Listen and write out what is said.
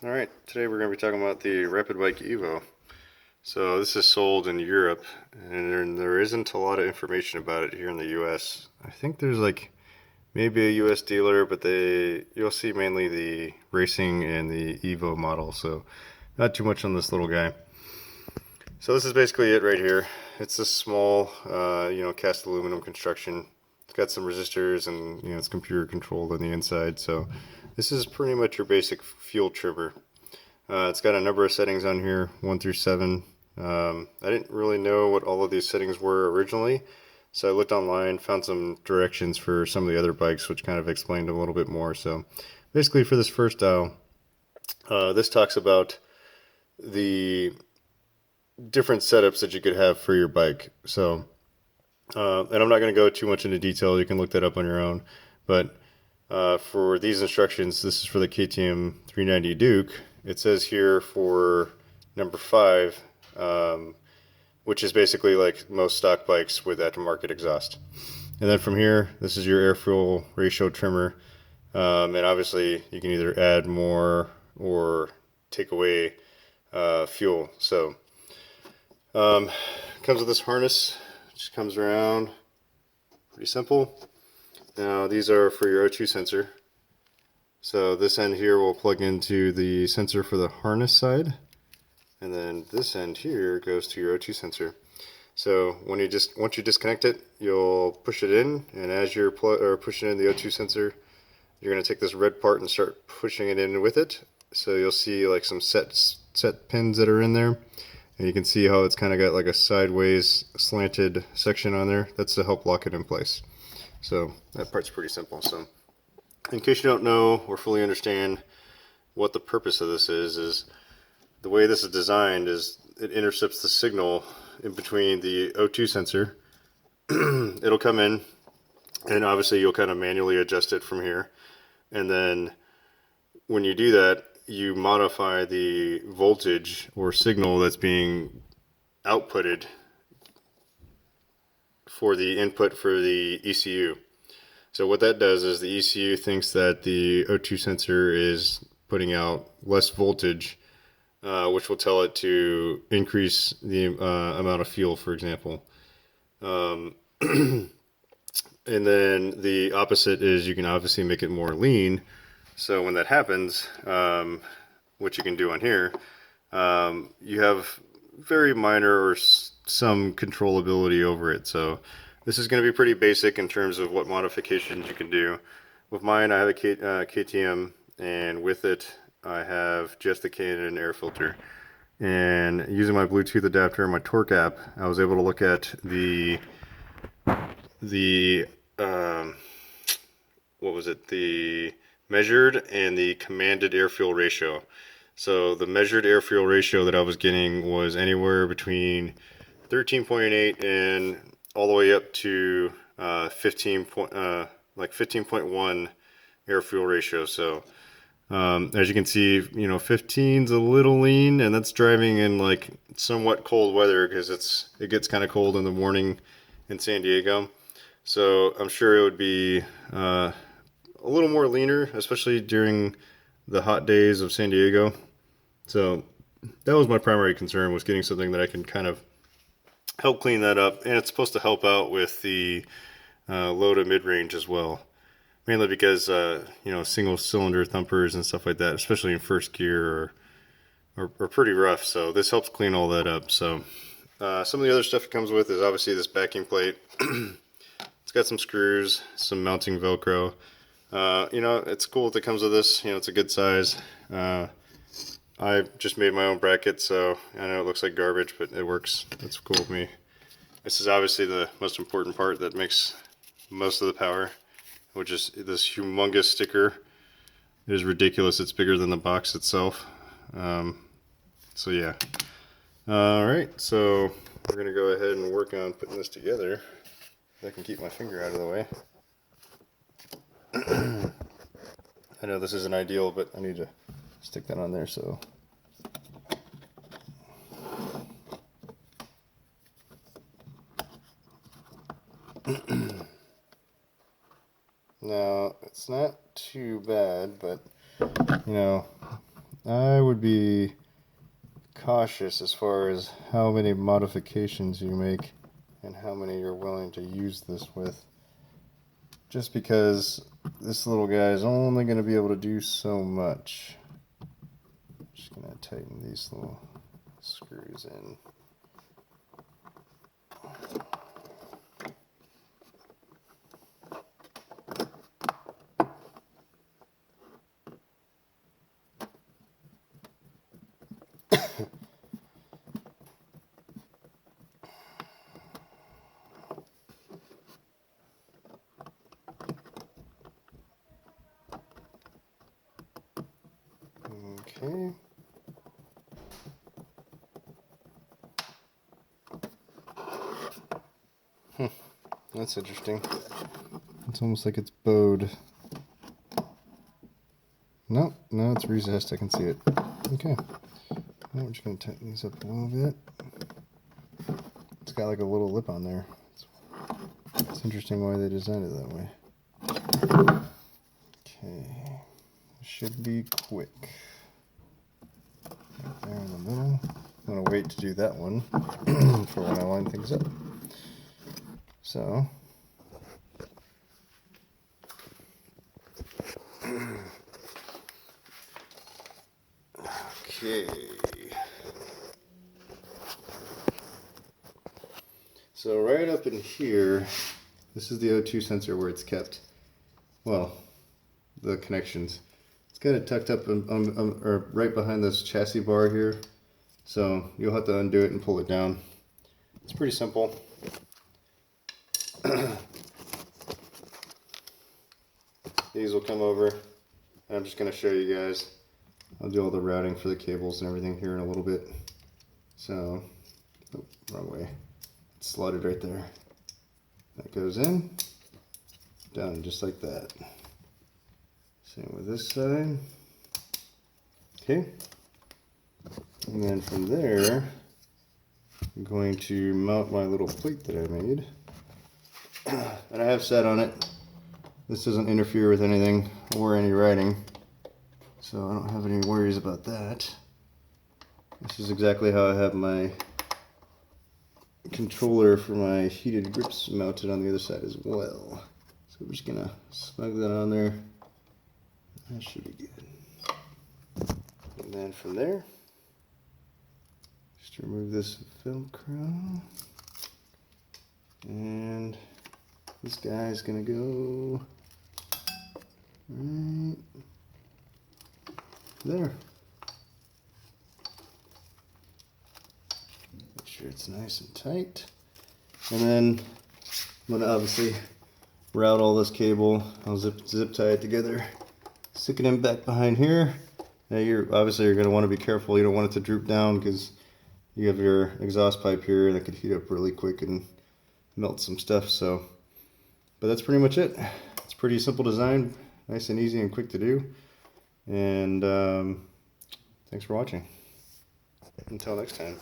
Alright, today we're going to be talking about the Rapid Bike Evo. So this is sold in Europe, and there isn't a lot of information about it here in the US. I think there's like maybe a US dealer, but you'll see mainly the racing and the Evo model, so not too much on this little guy. So this is basically it right here. It's a small, cast aluminum construction. It's got some resistors and, it's computer controlled on the inside, so this is pretty much your basic fuel trimmer. It's got a number of settings on here, 1 through 7. I didn't really know what all of these settings were originally, so I looked online, found some directions for some of the other bikes, which kind of explained a little bit more. So basically for this first dial, this talks about the different setups that you could have for your bike. So, and I'm not going to go too much into detail. You can look that up on your own. But for these instructions, this is for the KTM 390 Duke. It says here for number 5, which is basically like most stock bikes with aftermarket exhaust. And then from here, this is your air-fuel ratio trimmer. And obviously, you can either add more or take away fuel. So, comes with this harness. Just comes around. Pretty simple. Now, these are for your O2 sensor. So this end here will plug into the sensor for the harness side, and then this end here goes to your O2 sensor. So once you disconnect it, you'll push it in, and as you're pushing in the O2 sensor, you're going to take this red part and start pushing it in with it. So you'll see like some set pins that are in there, and you can see how it's kind of got like a sideways slanted section on there. That's to help lock it in place. So that part's pretty simple. So in case you don't know or fully understand what the purpose of this is the way this is designed is it intercepts the signal in between the O2 sensor. It'll come in, and obviously you'll kind of manually adjust it from here. And then when you do that, you modify the voltage or signal that's being outputted for the input for the ECU. So what that does is the ECU thinks that the O2 sensor is putting out less voltage, which will tell it to increase the amount of fuel, for example. And then the opposite is you can obviously make it more lean. So when that happens, what you can do on here, you have very minor or some controllability over it. So this is going to be pretty basic in terms of what modifications you can do. With mine, I have a KTM, and with it, I have just the Canon air filter. And using my Bluetooth adapter and my Torque app, I was able to look at the measured and the commanded air fuel ratio. So the measured air fuel ratio that I was getting was anywhere between 13.8 and all the way up to 15.1 air fuel ratio. So as you can see, 15's a little lean, and that's driving in like somewhat cold weather because it gets kind of cold in the morning in San Diego. So I'm sure it would be a little more leaner, especially during the hot days of San Diego. So that was my primary concern, was getting something that I can kind of help clean that up, and it's supposed to help out with the low to mid-range as well. Mainly because single cylinder thumpers and stuff like that, especially in first gear, are pretty rough. So this helps clean all that up. So some of the other stuff it comes with is obviously this backing plate. It's got some screws, some mounting Velcro. It's cool that it comes with this. It's a good size. I just made my own bracket, so I know it looks like garbage, but it works. It's cool with me. This is obviously the most important part that makes most of the power, which is this humongous sticker. It is ridiculous. It's bigger than the box itself. So yeah. Alright, so we're going to go ahead and work on putting this together. I can keep my finger out of the way. I know this isn't ideal, but I need to stick that on there so. Now, it's not too bad, but I would be cautious as far as how many modifications you make and how many you're willing to use this with. Just because this little guy is only going to be able to do so much. Just going to tighten these little screws in. Okay. That's interesting. It's almost like it's bowed. No, it's recessed. I can see it. Okay. Now we're just going to tighten these up a little bit. It's got like a little lip on there. It's interesting why they designed it that way. Okay. Should be quick. Right there in the middle. I'm going to wait to do that one for when I line things up. So, okay. So right up in here, this is the O2 sensor where it's kept. Well, the connections. It's got it tucked up or right behind this chassis bar here. So you'll have to undo it and pull it down. It's pretty simple. These will come over. And I'm just going to show you guys. I'll do all the routing for the cables and everything here in a little bit. So, oh, wrong way. It's slotted right there. That goes in. Done just like that. Same with this side. Okay. And then from there, I'm going to mount my little plate that I made. And I have set on it. This doesn't interfere with anything or any writing. So I don't have any worries about that. This is exactly how I have my controller for my heated grips mounted on the other side as well. So we're just gonna snug that on there. That should be good. And then from there, just remove this Velcro. And this guy's gonna go right there. Make sure it's nice and tight. And then I'm gonna obviously route all this cable. I'll zip tie it together. Stick it in back behind here. Now you're gonna want to be careful. You don't want it to droop down because you have your exhaust pipe here that could heat up really quick and melt some stuff. So, but that's pretty much it. It's pretty simple design, nice and easy and quick to do. And thanks for watching. Until next time.